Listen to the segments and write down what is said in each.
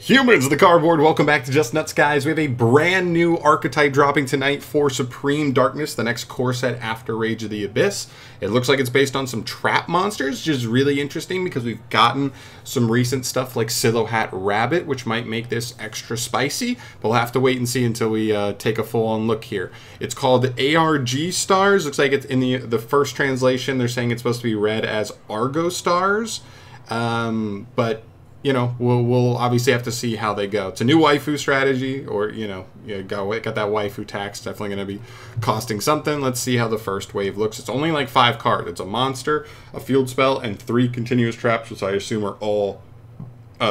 Humans of the cardboard, welcome back to Just Nuts, guys. We have a brand new archetype dropping tonight for Supreme Darkness, the next core set after Rage of the Abyss. It looks like it's based on some trap monsters, which is really interesting because we've gotten some recent stuff like Silhouette Rabbit, which might make this extra spicy, but we'll have to wait and see until we take a full-on look here. It's called ARG Stars. Looks like it's in the first translation. They're saying it's supposed to be read as Argo Stars, but you know, we'll obviously have to see how they go. It's a new waifu strategy, or, you know, got that waifu tax. Definitely going to be costing something. Let's see how the first wave looks. It's only like 5 cards. It's a monster, a field spell, and 3 continuous traps, which I assume are all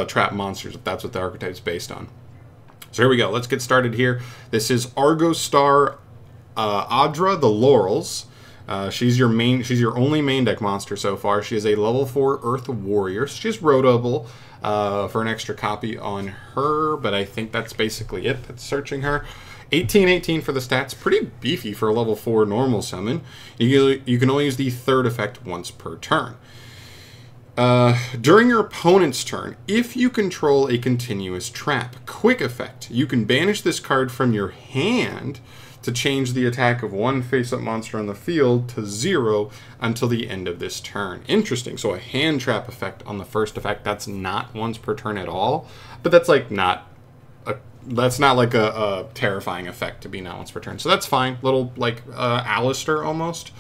trap monsters, if that's what the archetype is based on. So here we go. Let's get started here. This is Argo Star Adra, the Laurels. She's your only main deck monster so far. She is a level 4 Earth Warrior. So she's roadable for an extra copy on her, but I think that's basically it. That's searching her. 18/18 for the stats. Pretty beefy for a level 4 normal summon. You can only use the third effect once per turn. During your opponent's turn, if you control a continuous trap, quick effect, you can banish this card from your hand to change the attack of one face-up monster on the field to 0 until the end of this turn. Interesting. So a hand trap effect on the first effect. That's not once per turn at all, but that's like not like a terrifying effect to be not once per turn. So that's fine. Little like Alistair almost,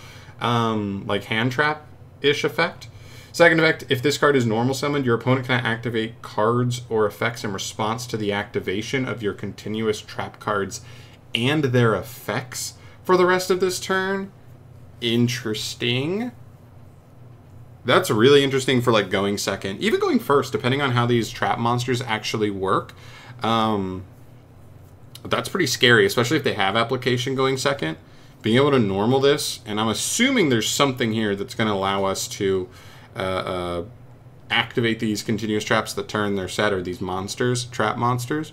like hand trap-ish effect. Second effect, if this card is normal summoned, your opponent can activate cards or effects in response to the activation of your continuous trap cards and their effects for the rest of this turn. Interesting. That's really interesting for like going second, even going first, depending on how these trap monsters actually work. That's pretty scary, especially if they have application going second. Being able to normal this, and I'm assuming there's something here that's going to allow us to activate these continuous traps that turn their set, or these monsters, trap monsters.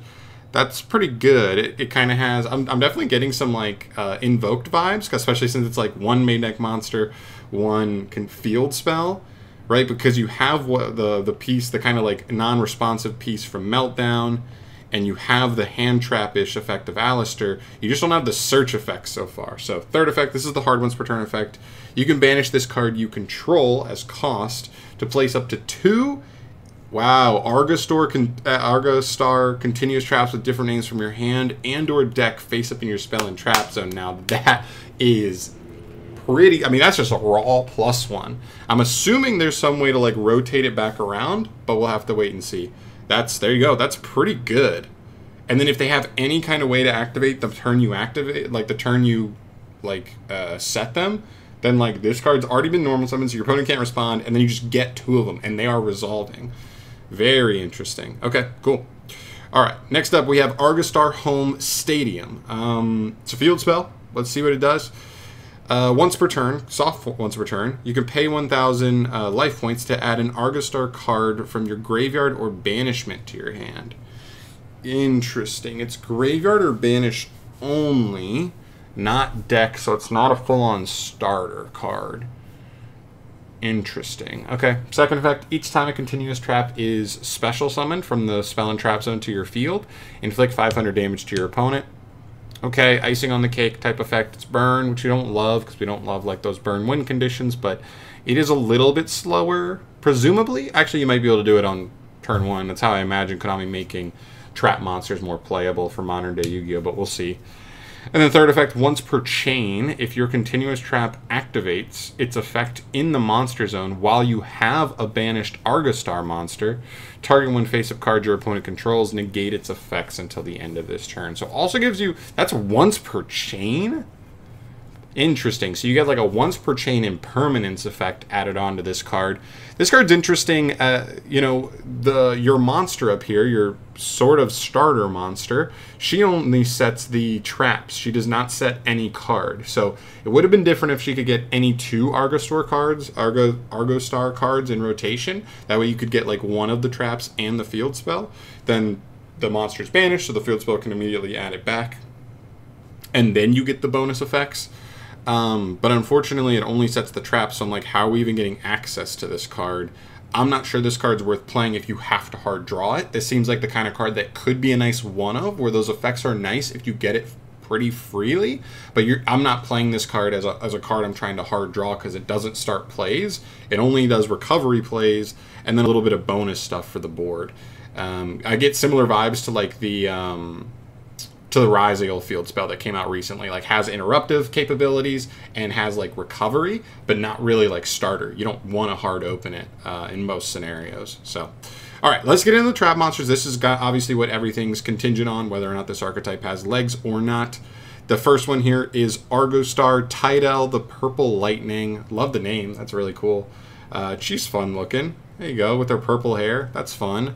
That's pretty good. It kind of has... I'm definitely getting some, like, invoked vibes, especially since it's, like, one main deck monster, one field spell, right? Because you have the piece, the kind of, like, non-responsive piece from Meltdown, and you have the hand trap-ish effect of Alistair. You just don't have the search effect so far. So, third effect, this is the hard ones per turn effect. You can banish this card you control as cost to place up to 2... Wow, Argo Star continuous traps with different names from your hand and or deck face up in your spell and trap zone. Now that is pretty... I mean, that's just a raw +1. I'm assuming there's some way to like rotate it back around, but we'll have to wait and see. There you go. That's pretty good. And then if they have any kind of way to activate the turn you activate, like the turn you like set them, then like this card's already been normal summoned, so your opponent can't respond, and then you just get 2 of them, and they are resolving. Very interesting. Okay, cool. All right, next up we have Argostar Home Stadium. It's a field spell. Let's see what it does. Once per turn, soft once per turn, you can pay 1,000 life points to add an Argostar card from your graveyard or banishment to your hand. Interesting. It's graveyard or banish only, not deck, so it's not a full-on starter card. Interesting. Okay, second effect, each time a continuous trap is special summoned from the spell and trap zone to your field, inflict 500 damage to your opponent. Okay, icing on the cake type effect. It's burn, which we don't love because we don't love like those burn win conditions, but it is a little bit slower, presumably. Actually, you might be able to do it on turn 1. That's how I imagine Konami making trap monsters more playable for modern day Yu-Gi-Oh, but we'll see. And then third effect, once per chain, if your continuous trap activates its effect in the monster zone while you have a banished Argostar monster, target one face-up card your opponent controls, negate its effects until the end of this turn. So also gives you, that's once per chain? Interesting. So you get like a once per chain impermanence effect added onto this card. This card's interesting. You know, your monster up here, your sort of starter monster, she only sets the traps. She does not set any card. So it would have been different if she could get any 2 Argostar cards in rotation. That way you could get like one of the traps and the field spell. Then the monster's banished, so the field spell can immediately add it back. And then you get the bonus effects. But unfortunately, it only sets the trap, so I'm like, how are we even getting access to this card? I'm not sure this card's worth playing if you have to hard draw it. This seems like the kind of card that could be a nice one-of, where those effects are nice if you get it pretty freely, but I'm not playing this card as a card I'm trying to hard draw, because it doesn't start plays. It only does recovery plays, and then a little bit of bonus stuff for the board. I get similar vibes to like the Rise of Field spell that came out recently. Like, has interruptive capabilities and has like recovery, but not really like starter. You don't want to hard open it in most scenarios. So, all right, let's get into the trap monsters. This is obviously what everything's contingent on, whether or not this archetype has legs or not. The first one here is Argostar Tidal, the Purple Lightning. Love the name. That's really cool. She's fun looking. There you go, with her purple hair. That's fun.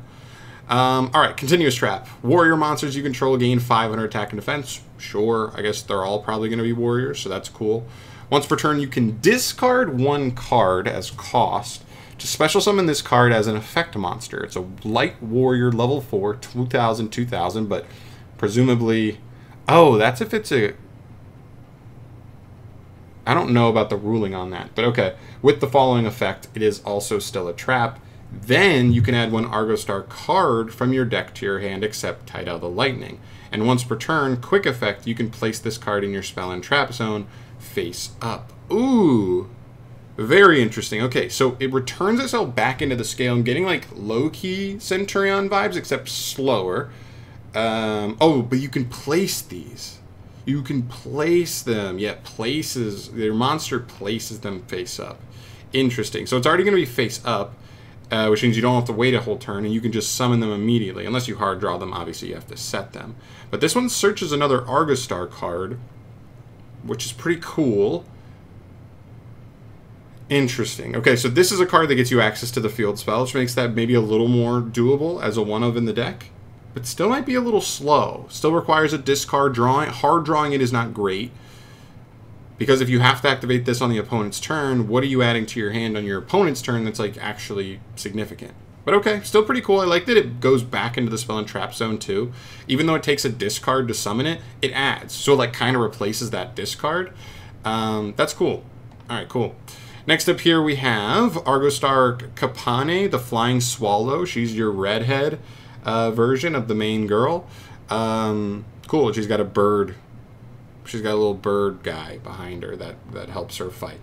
All right, continuous trap. Warrior monsters you control gain 500 attack and defense. Sure, I guess they're all probably going to be warriors, so that's cool. Once per turn, you can discard one card as cost to special summon this card as an effect monster. It's a light warrior level 4, 2000, but presumably... Oh, that's if it's a... I don't know about the ruling on that, but okay. With the following effect, it is also still a trap. Then you can add one Argostar card from your deck to your hand, except Tidal the Lightning. And once per turn, quick effect, you can place this card in your spell and trap zone face up. Ooh, very interesting. Okay, so it returns itself back into the scale. I'm getting like low-key Centurion vibes, except slower. Oh, but you can place these. You can place them. Yeah, places. Your monster places them face up. Interesting. So it's already going to be face up. Which means you don't have to wait a whole turn, and you can just summon them immediately. Unless you hard draw them, obviously you have to set them. But this one searches another Argostar card, which is pretty cool. Interesting. Okay, so this is a card that gets you access to the field spell, which makes that maybe a little more doable as a one-of in the deck. But still might be a little slow. Still requires a discard drawing. Hard drawing it is not great. Because if you have to activate this on the opponent's turn, what are you adding to your hand on your opponent's turn that's like actually significant? But okay, still pretty cool. I like that it goes back into the spell and trap zone too. Even though it takes a discard to summon it, it adds. So it like kind of replaces that discard. That's cool. All right, cool. Next up here we have Argostar Kapane, the Flying Swallow. She's your redhead version of the main girl. Cool, she's got a bird. She's got a little bird guy behind her that helps her fight.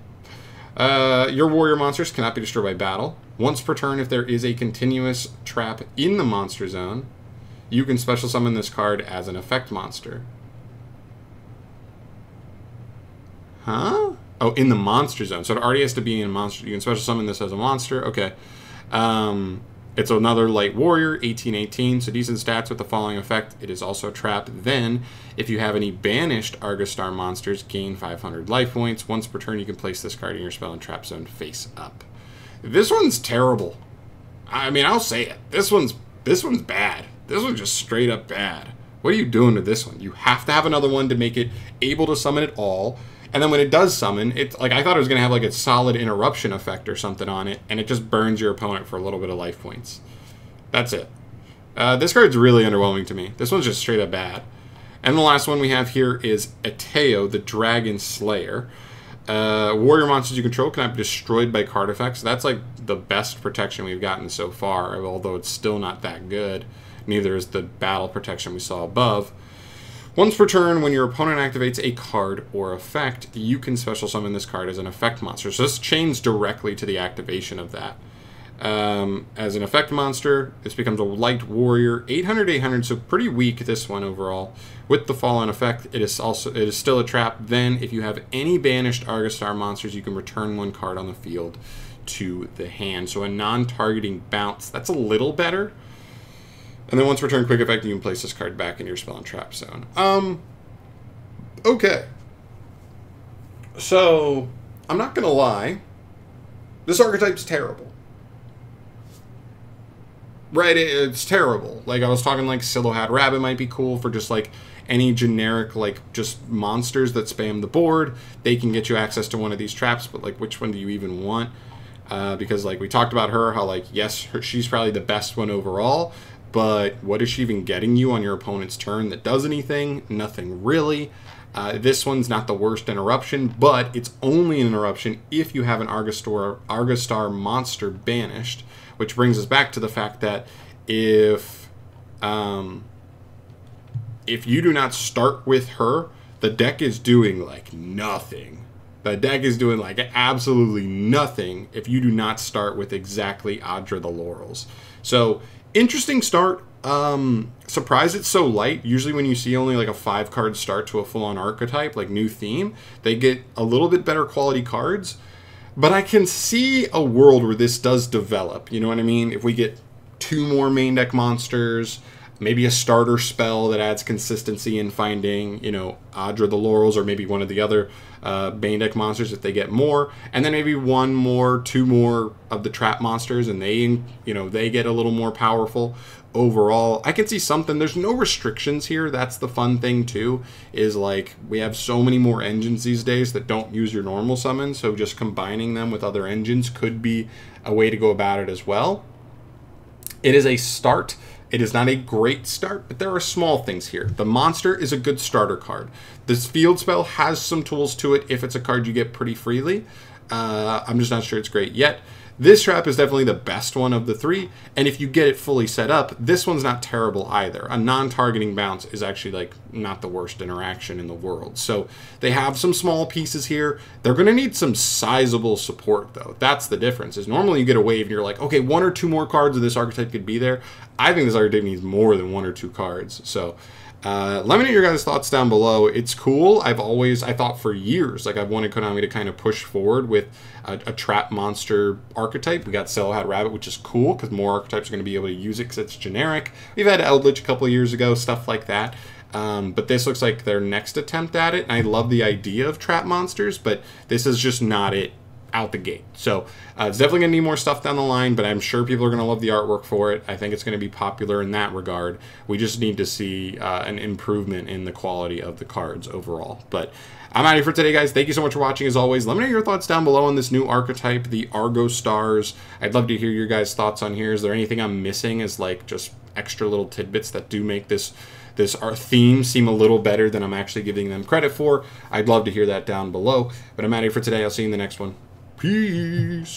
Your warrior monsters cannot be destroyed by battle. Once per turn, if there is a continuous trap in the monster zone, you can special summon this card as an effect monster. Huh? Oh, in the monster zone. So it already has to be in a monster. You can special summon this as a monster. Okay. It's another light warrior, 1818, so decent stats with the following effect. It is also trapped. Then, if you have any banished Argostar monsters, gain 500 life points. Once per turn, you can place this card in your spell and trap zone face up. This one's terrible. I mean, I'll say it. This one's bad. This one's just straight up bad. What are you doing to this one? You have to have another one to make it able to summon it all. And then when it does summon, it's like I thought it was going to have like a solid interruption effect or something on it, and it just burns your opponent for a little bit of life points. That's it. This card's really underwhelming to me. This one's just straight up bad. And the last one we have here is Eteo, the Dragon Slayer. Warrior monsters you control cannot be destroyed by card effects. That's like the best protection we've gotten so far, although it's still not that good. Neither is the battle protection we saw above. Once per turn, when your opponent activates a card or effect, you can special summon this card as an effect monster. So this chains directly to the activation of that. As an effect monster, this becomes a light warrior, 800, so pretty weak this one overall. With the fallen effect, it is still a trap. Then, if you have any banished Argostar monsters, you can return one card on the field to the hand. So a non-targeting bounce. That's a little better. And then once return quick effect, you can place this card back in your spell and trap zone. Okay. So, I'm not going to lie. This archetype's terrible. Right, it's terrible. Like, I was talking like Silhouette Rabbit might be cool for just like any generic, like, just monsters that spam the board. They can get you access to one of these traps, but like, which one do you even want? Because like, we talked about her, how like, yes, she's probably the best one overall. But what is she even getting you on your opponent's turn that does anything? Nothing really. This one's not the worst interruption, but it's only an interruption if you have an Argostar monster banished. which brings us back to the fact that if you do not start with her, the deck is doing like nothing. The deck is doing like absolutely nothing if you do not start with exactly Audra the Laurels. So interesting start. Surprised it's so light. Usually when you see only like a 5-card start to a full-on archetype, like new theme, they get a little bit better quality cards. But I can see a world where this does develop. You know what I mean? If we get 2 more main deck monsters, maybe a starter spell that adds consistency in finding, you know, Audra the Laurels, or maybe one of the other main deck monsters if they get more, and then maybe 1 more, 2 more of the trap monsters, and they, you know, they get a little more powerful. Overall, I can see something. There's no restrictions here. That's the fun thing too, is like we have so many more engines these days that don't use your normal summons, so just combining them with other engines could be a way to go about it as well. It is a start. It is not a great start, but there are small things here. The monster is a good starter card. This field spell has some tools to it if it's a card you get pretty freely. I'm just not sure it's great yet. This trap is definitely the best one of the 3, and if you get it fully set up, this one's not terrible either. A non-targeting bounce is actually like not the worst interaction in the world. So they have some small pieces here. They're going to need some sizable support though. That's the difference. Is normally you get a wave and you're like, okay, 1 or 2 more cards of this archetype could be there. I think this archetype needs more than 1 or 2 cards. So let me know your guys' thoughts down below. It's cool. I thought for years, like I've wanted Konami to kind of push forward with a trap monster archetype. We got Sellhat Rabbit, which is cool because more archetypes are going to be able to use it because it's generic. We've had Eldritch a couple of years ago, stuff like that. But this looks like their next attempt at it. And I love the idea of trap monsters, but this is just not it out the gate. So it's definitely going to need more stuff down the line, but I'm sure people are going to love the artwork for it. I think it's going to be popular in that regard. We just need to see an improvement in the quality of the cards overall. But I'm out of here for today, guys. Thank you so much for watching. As always, let me know your thoughts down below on this new archetype, the Argo Stars. I'd love to hear your guys' thoughts on here. Is there anything I'm missing as like just extra little tidbits that do make this our theme seem a little better than I'm actually giving them credit for? I'd love to hear that down below. But I'm out of here for today. I'll see you in the next one. Peace.